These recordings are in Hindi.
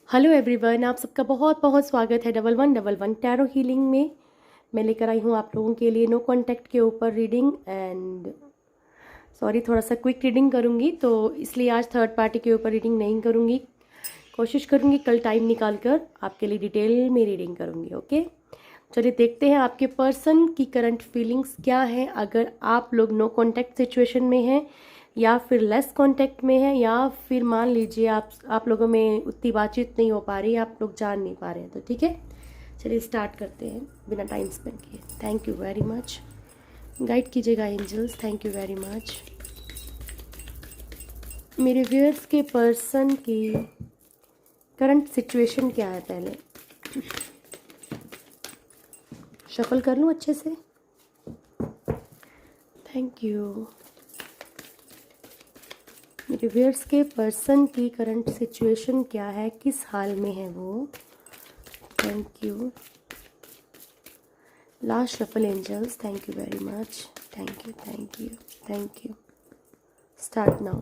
हेलो एवरीवन, आप सबका बहुत बहुत स्वागत है 1111 टैरो हीलिंग में। मैं लेकर आई हूँ आप लोगों के लिए नो कांटेक्ट के ऊपर रीडिंग एंड थोड़ा सा क्विक रीडिंग करूँगी, तो इसलिए आज थर्ड पार्टी के ऊपर रीडिंग नहीं करूँगी। कोशिश करूँगी कल टाइम निकाल कर आपके लिए डिटेल में रीडिंग करूँगी। ओके, चलिए देखते हैं आपके पर्सन की करंट फीलिंग्स क्या है। अगर आप लोग नो कांटेक्ट सिचुएशन में हैं या फिर लेस कांटेक्ट में है, या फिर मान लीजिए आप लोगों में उतनी बातचीत नहीं हो पा रही, आप लोग जान नहीं पा रहे हैं, तो ठीक है, चलिए स्टार्ट करते हैं बिना टाइम स्पेंड किए। Thank you very much, guide कीजिएगा angels, thank you very much. मेरे व्यूअर्स के पर्सन की करंट सिचुएशन क्या है, पहले शफल कर लूँ अच्छे से। Thank you. मेरे व्यूअर्स के पर्सन की करंट सिचुएशन क्या है, किस हाल में है वो। Thank you. Last shuffle angels, thank you very much, thank you thank you thank you. Start now.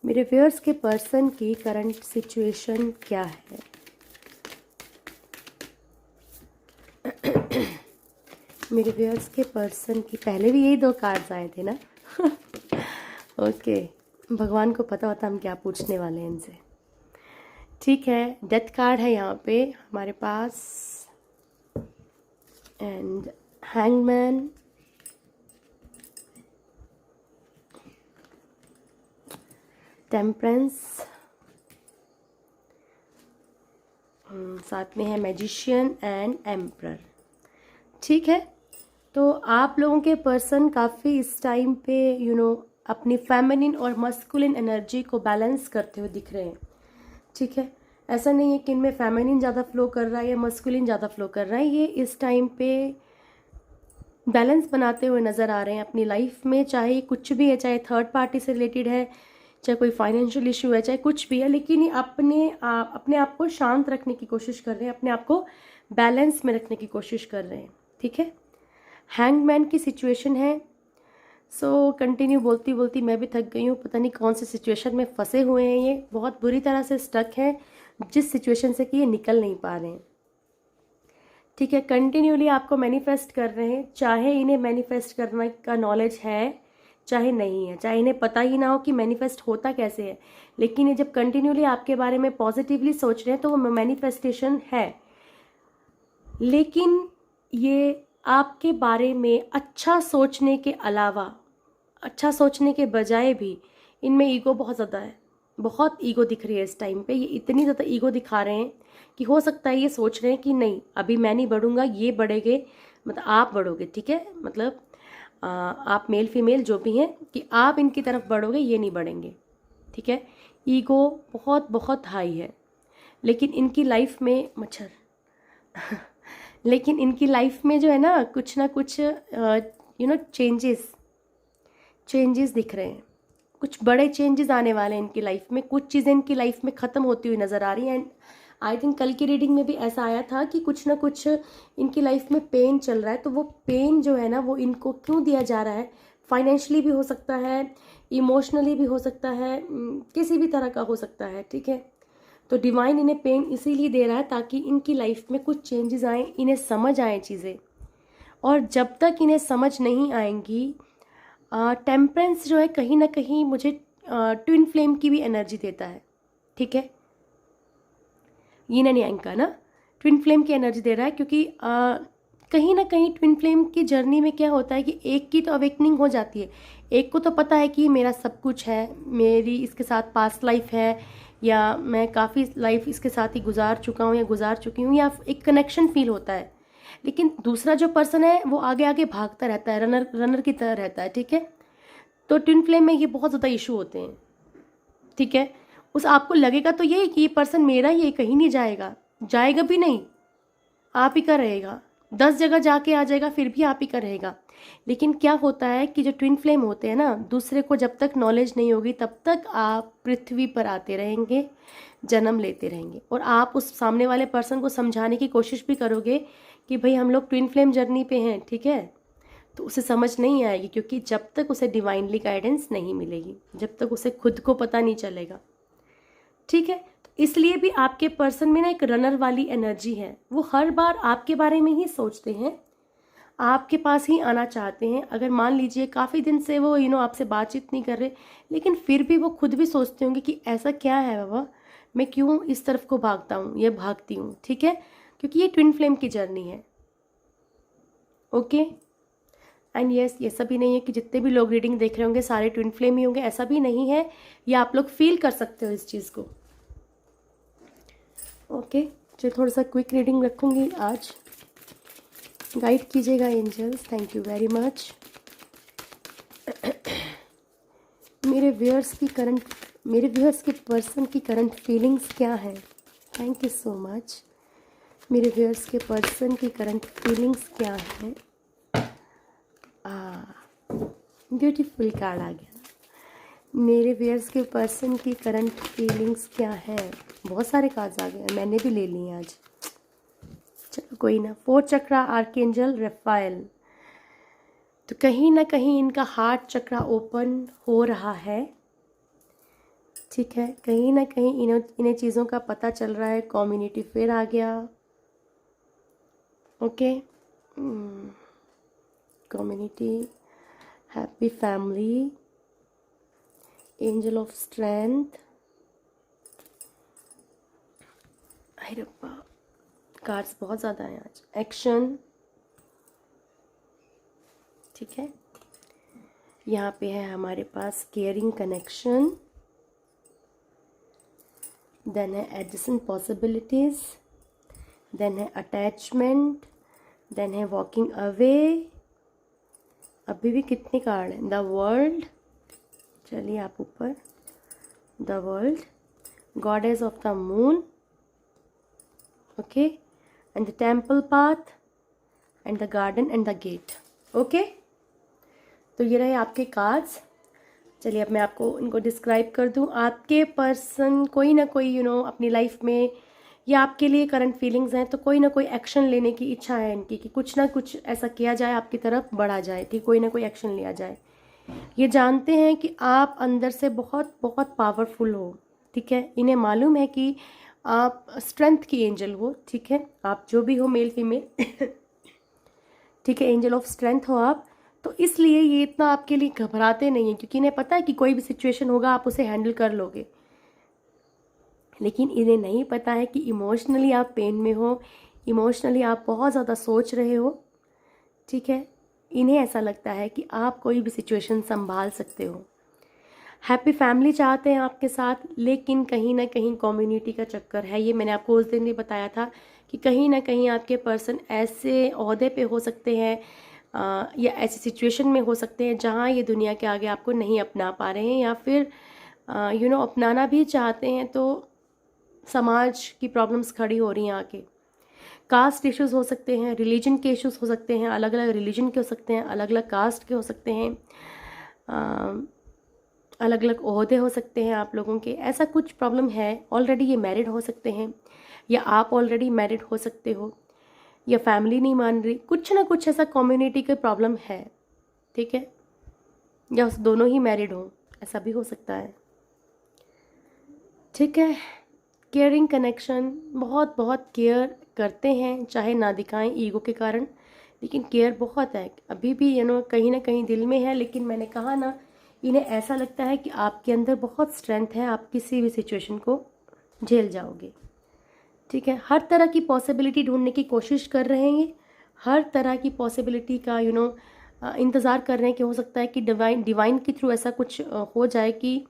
मेरे व्यूअर्स के पर्सन की करंट सिचुएशन क्या है। मेरे व्यूअर्स के पर्सन की, पहले भी यही दो कार्ड्स आए थे ना। ओके, भगवान को पता होता हम क्या पूछने वाले हैं इनसे। ठीक है, डेथ कार्ड है यहाँ पे हमारे पास, एंड हैंगमैन, टेम्परेंस, साथ में है मैजिशियन एंड एम्परर। ठीक है, तो आप लोगों के पर्सन काफ़ी इस टाइम पे अपनी फेमिनिन और मस्कुलिन एनर्जी को बैलेंस करते हुए दिख रहे हैं। ठीक है, ऐसा नहीं है कि इनमें फेमिनिन ज़्यादा फ्लो कर रहा है या मस्कुलिन ज़्यादा फ्लो कर रहा है, ये इस टाइम पे बैलेंस बनाते हुए नज़र आ रहे हैं अपनी लाइफ में। चाहे कुछ भी है, चाहे थर्ड पार्टी से रिलेटेड है, चाहे कोई फाइनेंशियल इशू है, चाहे कुछ भी है, लेकिन ये अपने आप को शांत रखने की कोशिश कर रहे हैं, अपने आप को बैलेंस में रखने की कोशिश कर रहे हैं। ठीक है, हैंगमैन की सिचुएशन है। कंटिन्यू बोलती बोलती मैं भी थक गई हूँ, पता नहीं कौन सी सिचुएशन में फंसे हुए हैं, ये बहुत बुरी तरह से स्टक है जिस सिचुएशन से कि ये निकल नहीं पा रहे हैं। ठीक है, कंटिन्यूली आपको मैनिफेस्ट कर रहे हैं, चाहे इन्हें मैनिफेस्ट करने का नॉलेज है चाहे नहीं है, चाहे इन्हें पता ही ना हो कि मैनिफेस्ट होता कैसे है, लेकिन ये जब कंटिन्यूली आपके बारे में पॉजिटिवली सोच रहे हैं तो वो मैनिफेस्टेशन है। लेकिन ये आपके बारे में अच्छा सोचने के अलावा, अच्छा सोचने के बजाय भी इनमें ईगो बहुत ज़्यादा है, बहुत ईगो दिख रही है इस टाइम पे। ये इतनी ज़्यादा ईगो दिखा रहे हैं कि हो सकता है ये सोच रहे हैं कि नहीं, अभी मैं नहीं बढ़ूंगा, ये बढ़ेंगे, मतलब आप बढ़ोगे। ठीक है, मतलब आप मेल फीमेल जो भी हैं, कि आप इनकी तरफ बढ़ोगे, ये नहीं बढ़ेंगे। ठीक है, ईगो बहुत बहुत हाई है, लेकिन इनकी लाइफ में मच्छर लेकिन इनकी लाइफ में जो है ना कुछ चेंजेस दिख रहे हैं, कुछ बड़े चेंजेस आने वाले हैं इनकी लाइफ में। कुछ चीज़ें इनकी लाइफ में ख़त्म होती हुई नज़र आ रही हैं। एंड आई थिंक कल की रीडिंग में भी ऐसा आया था कि कुछ ना कुछ इनकी लाइफ में पेन चल रहा है, तो वो पेन जो है ना वो इनको क्यों दिया जा रहा है, फाइनेंशियली भी हो सकता है, इमोशनली भी हो सकता है, किसी भी तरह का हो सकता है। ठीक है, तो डिवाइन इन्हें पेन इसीलिए दे रहा है ताकि इनकी लाइफ में कुछ चेंजेस आए, इन्हें समझ आए चीज़ें। और जब तक इन्हें समझ नहीं आएंगी, टेम्परेंस जो है कहीं ना कहीं मुझे ट्विन फ्लेम की भी एनर्जी देता है। ठीक है, यीन एंड यांग का ना ट्विन फ्लेम की एनर्जी दे रहा है, क्योंकि कहीं ना कहीं ट्विन फ्लेम की जर्नी में क्या होता है कि एक की तो अवेकनिंग हो जाती है, एक को तो पता है कि मेरा सब कुछ है, मेरी इसके साथ पास्ट लाइफ है, या मैं काफ़ी लाइफ इसके साथ ही गुजार चुका हूँ या गुजार चुकी हूँ, या एक कनेक्शन फील होता है। लेकिन दूसरा जो पर्सन है वो आगे आगे भागता रहता है, रनर की तरह रहता है। ठीक है, तो ट्विन फ्लेम में ये बहुत ज़्यादा इशू होते हैं। ठीक है, उस आपको लगेगा तो ये कि ये पर्सन मेरा ही है, कहीं नहीं जाएगा, जाएगा भी नहीं, आप ही का रहेगा, 10 जगह जाके आ जाएगा फिर भी आप ही का रहेगा। लेकिन क्या होता है कि जो ट्विन फ्लेम होते हैं ना, दूसरे को जब तक नॉलेज नहीं होगी तब तक आप पृथ्वी पर आते रहेंगे, जन्म लेते रहेंगे, और आप उस सामने वाले पर्सन को समझाने की कोशिश भी करोगे कि भाई हम लोग ट्विन फ्लेम जर्नी पे हैं। ठीक है, तो उसे समझ नहीं आएगी, क्योंकि जब तक उसे डिवाइनली गाइडेंस नहीं मिलेगी, जब तक उसे खुद को पता नहीं चलेगा। ठीक है, तो इसलिए भी आपके पर्सन में ना एक रनर वाली एनर्जी है। वो हर बार आपके बारे में ही सोचते हैं, आपके पास ही आना चाहते हैं। अगर मान लीजिए काफ़ी दिन से वो आपसे बातचीत नहीं कर रहे, लेकिन फिर भी वो खुद भी सोचते होंगे कि ऐसा क्या है बाबा, मैं क्यों इस तरफ को भागता हूँ या भागती हूँ। ठीक है, क्योंकि ये ट्विन फ्लेम की जर्नी है। ओके एंड यस, ये ऐसा भी नहीं है कि जितने भी लोग रीडिंग देख रहे होंगे सारे ट्विन फ्लेम ही होंगे, ऐसा भी नहीं है। ये आप लोग फील कर सकते हो इस चीज़ को। ओके चलिए थोड़ा सा क्विक रीडिंग रखूँगी आज, गाइड कीजिएगा angels, thank you very much. मेरे व्यूअर्स के पर्सन की करंट फीलिंग्स क्या है? Thank you so much. मेरे व्यूअर्स के पर्सन की करंट फीलिंग्स क्या है? ब्यूटीफुल कार्ड आ गया। मेरे व्यूअर्स के पर्सन की करंट फीलिंग्स क्या है? बहुत सारे कार्ड्स आ गए, मैंने भी ले लिए आज। चलो कोई ना। 4 चक्रा आर्कएंजल रफाएल, तो कहीं ना कहीं इनका हार्ट चक्रा ओपन हो रहा है। ठीक है, कहीं ना कहीं इन्हें चीज़ों का पता चल रहा है। कम्युनिटी फिर आ गया। Okay, community, happy family, angel of strength. अरे रब्बा, कार्ड्स बहुत ज़्यादा हैं आज। एक्शन, ठीक है, यहाँ पे है हमारे पास केयरिंग कनेक्शन, देन है एडिशन पॉसिबिलिटीज़, देन है अटैचमेंट, देन है वॉकिंग अवे। अभी भी कितने कार्ड हैं? द वर्ल्ड, चलिए आप ऊपर, the world, goddess of the moon, okay, and the temple path, and the garden, and the gate. Okay, तो ये रहे आपके कार्ड्स। चलिए अब मैं आपको इनको डिस्क्राइब कर दूं। आपके पर्सन कोई ना कोई अपनी लाइफ में, या आपके लिए करंट फीलिंग्स हैं, तो कोई ना कोई एक्शन लेने की इच्छा है इनकी कि कुछ ना कुछ ऐसा किया जाए, आपकी तरफ बढ़ा जाए, कि कोई ना कोई एक्शन लिया जाए। ये जानते हैं कि आप अंदर से बहुत बहुत पावरफुल हो। ठीक है, इन्हें मालूम है कि आप स्ट्रेंथ की एंजल हो। ठीक है, आप जो भी हो, मेल फीमेल ठीक है, एंजल ऑफ स्ट्रेंथ हो आप। तो इसलिए ये इतना आपके लिए घबराते नहीं हैं, क्योंकि इन्हें पता है कि कोई भी सिचुएशन होगा आप उसे हैंडल कर लोगे। लेकिन इन्हें नहीं पता है कि इमोशनली आप पेन में हो, इमोशनली आप बहुत ज़्यादा सोच रहे हो। ठीक है, इन्हें ऐसा लगता है कि आप कोई भी सिचुएशन संभाल सकते हो। हैप्पी फैमिली चाहते हैं आपके साथ, लेकिन कहीं ना कहीं कम्युनिटी का चक्कर है। ये मैंने आपको उस दिन भी बताया था कि कहीं ना कहीं आपके पर्सन ऐसे ओहदे पे हो सकते हैं या ऐसी सिचुएशन में हो सकते हैं जहाँ ये दुनिया के आगे आपको नहीं अपना पा रहे हैं, या फिर अपनाना भी चाहते हैं तो समाज की प्रॉब्लम्स खड़ी हो रही हैं आके। कास्ट इश्यूज़ हो सकते हैं, रिलीजन के इश्यूज़ हो सकते हैं, अलग अलग रिलीजन के हो सकते हैं, अलग अलग कास्ट के हो सकते हैं, अलग अलग ओहदे हो सकते हैं आप लोगों के। ऐसा कुछ प्रॉब्लम है। ऑलरेडी ये मैरिड हो सकते हैं, या आप ऑलरेडी मैरिड हो सकते हो, या फैमिली नहीं मान रही, कुछ ना कुछ ऐसा कम्युनिटी का प्रॉब्लम है। ठीक है, या दोनों ही मैरिड हो, ऐसा भी हो सकता है। ठीक है, केयरिंग कनेक्शन, बहुत बहुत केयर करते हैं, चाहे ना दिखाएं ईगो के कारण, लेकिन केयर बहुत है अभी भी कहीं ना कहीं दिल में है। लेकिन मैंने कहा ना, इन्हें ऐसा लगता है कि आपके अंदर बहुत स्ट्रेंथ है, आप किसी भी सिचुएशन को झेल जाओगे। ठीक है, हर तरह की पॉसिबिलिटी ढूंढने की कोशिश कर रहे हैं, हर तरह की पॉसिबिलिटी का इंतज़ार कर रहे हैं कि हो सकता है कि डिवाइन के थ्रू ऐसा कुछ हो जाए कि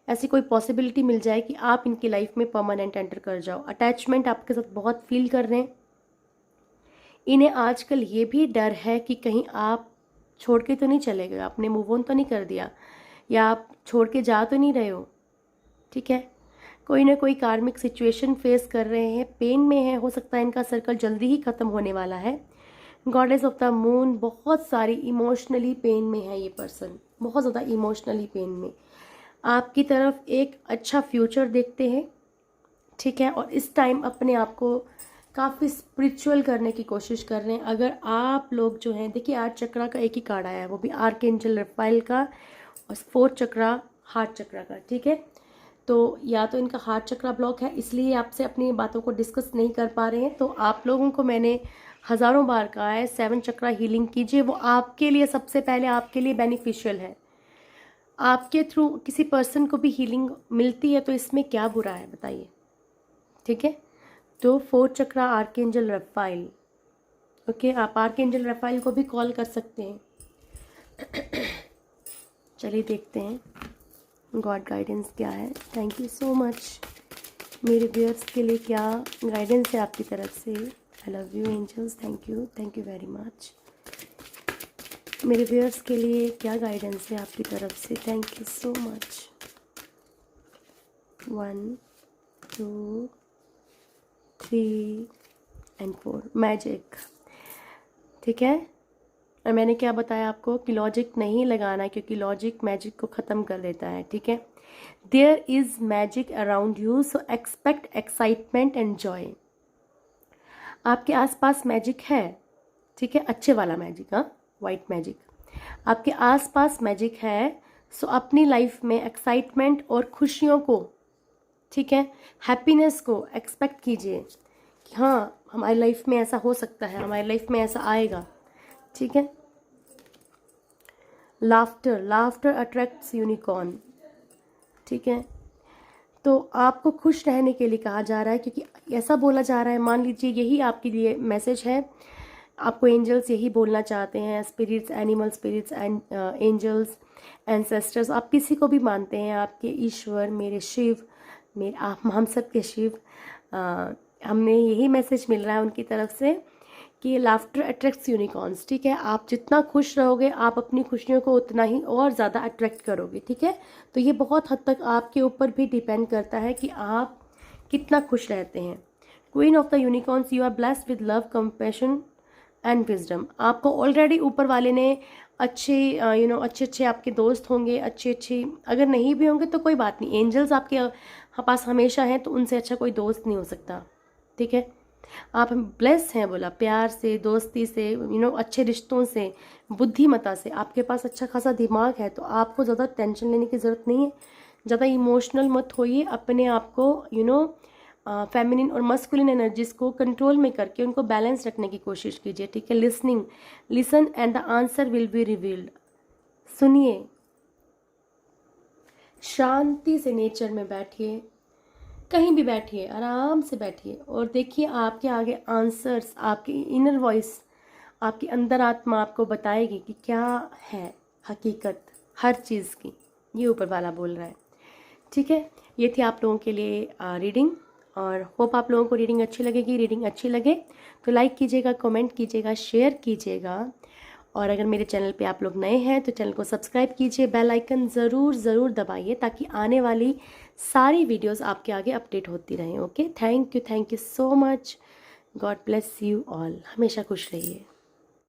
ऐसी कोई पॉसिबिलिटी मिल जाए कि आप इनकी लाइफ में परमानेंट एंटर कर जाओ। अटैचमेंट आपके साथ बहुत फील कर रहे हैं। इन्हें आजकल ये भी डर है कि कहीं आप छोड़ के तो नहीं चले गए, आपने मूव ऑन तो नहीं कर दिया, या आप छोड़ के जा तो नहीं रहे हो। ठीक है, कोई ना कोई कार्मिक सिचुएशन फेस कर रहे हैं, पेन में है, हो सकता है इनका सर्कल जल्दी ही ख़त्म होने वाला है। गॉडेस ऑफ द मून, बहुत सारी इमोशनली पेन में है ये पर्सन, बहुत ज़्यादा इमोशनली पेन में। आपकी तरफ एक अच्छा फ्यूचर देखते हैं। ठीक है, और इस टाइम अपने आप को काफ़ी स्पिरिचुअल करने की कोशिश कर रहे हैं। अगर आप लोग जो हैं, देखिए 8 चक्रा का एक ही कार्ड आया है, वो भी आर्कएंजल रफाएल का, और 4 चक्रा हार्ट चक्रा का। ठीक है, तो या तो इनका हार्ट चक्रा ब्लॉक है, इसलिए आपसे अपनी बातों को डिस्कस नहीं कर पा रहे हैं। तो आप लोगों को मैंने हज़ारों बार कहा है 7 चक्रा हीलिंग कीजिए, वो आपके लिए सबसे पहले आपके लिए बेनिफिशियल है। आपके थ्रू किसी पर्सन को भी हीलिंग मिलती है तो इसमें क्या बुरा है बताइए, ठीक है। तो 4 चक्रा आर्कएंजल रफाइल, ओके, आप आर्कएंजल रफाइल को भी कॉल कर सकते हैं। चलिए देखते हैं गॉड गाइडेंस क्या है। थैंक यू सो मच मेरे व्यूअर्स के लिए, क्या गाइडेंस है आपकी तरफ से। I love you angels, thank you very much. मेरे व्यूअर्स के लिए क्या गाइडेंस है आपकी तरफ से, thank you so much. 1 2 3 and 4 magic, ठीक है। और मैंने क्या बताया आपको कि लॉजिक नहीं लगाना, क्योंकि लॉजिक मैजिक को ख़त्म कर देता है, ठीक है। There is magic around you, so expect excitement and joy. आपके आसपास मैजिक है, ठीक है, अच्छे वाला मैजिक, हाँ, वाइट मैजिक। आपके आसपास मैजिक है, सो अपनी लाइफ में एक्साइटमेंट और खुशियों को, ठीक है, हैप्पीनेस को एक्सपेक्ट कीजिए कि हाँ हमारी लाइफ में ऐसा हो सकता है, हमारी लाइफ में ऐसा आएगा, ठीक है। लाफ्टर अट्रैक्ट्स यूनिकॉर्न, ठीक है। तो आपको खुश रहने के लिए कहा जा रहा है, क्योंकि ऐसा बोला जा रहा है, मान लीजिए यही आपके लिए मैसेज है, आपको एंजल्स यही बोलना चाहते हैं, spirits, animal spirits and angels, ancestors, आप किसी को भी मानते हैं, आपके ईश्वर, मेरे शिव, हम सब के शिव, हमें यही मैसेज मिल रहा है उनकी तरफ से कि लाफ्टर अट्रैक्ट्स यूनिकॉर्न्स, ठीक है। आप जितना खुश रहोगे आप अपनी खुशियों को उतना ही और ज़्यादा अट्रैक्ट करोगे, ठीक है। तो ये बहुत हद तक आपके ऊपर भी डिपेंड करता है कि आप कितना खुश रहते हैं। Queen of the unicorns, you are blessed with love, compassion and wisdom. आपको ऑलरेडी ऊपर वाले ने अच्छे अच्छे आपके दोस्त होंगे, अच्छे अगर नहीं भी होंगे तो कोई बात नहीं, एंजल्स आपके पास हमेशा हैं, तो उनसे अच्छा कोई दोस्त नहीं हो सकता, ठीक है। आप ब्लेस हैं, बोला, प्यार से, दोस्ती से, अच्छे रिश्तों से, बुद्धिमता से, आपके पास अच्छा खासा दिमाग है, तो आपको ज़्यादा टेंशन लेने की ज़रूरत नहीं है। ज़्यादा इमोशनल मत होइए, अपने आप को फेमिनिन और मस्कुलिन एनर्जीज को कंट्रोल में करके उनको बैलेंस रखने की कोशिश कीजिए, ठीक है। Listen and the answer will be revealed. सुनिए, शांति से नेचर में बैठिए, कहीं भी बैठिए, आराम से बैठिए और देखिए आपके आगे आंसर्स, आपकी इनर वॉइस, आपकी अंदर आत्मा आपको बताएगी कि क्या है हकीकत हर चीज़ की। ये ऊपर वाला बोल रहा है, ठीक है। ये थी आप लोगों के लिए रीडिंग, और होप आप लोगों को रीडिंग अच्छी लगेगी। रीडिंग अच्छी लगे तो लाइक कीजिएगा, कमेंट कीजिएगा, शेयर कीजिएगा, और अगर मेरे चैनल पे आप लोग नए हैं तो चैनल को सब्सक्राइब कीजिए, बेल आइकन ज़रूर दबाइए, ताकि आने वाली सारी वीडियोस आपके आगे अपडेट होती रहें। Okay, thank you so much. God bless you all. हमेशा खुश रहिए।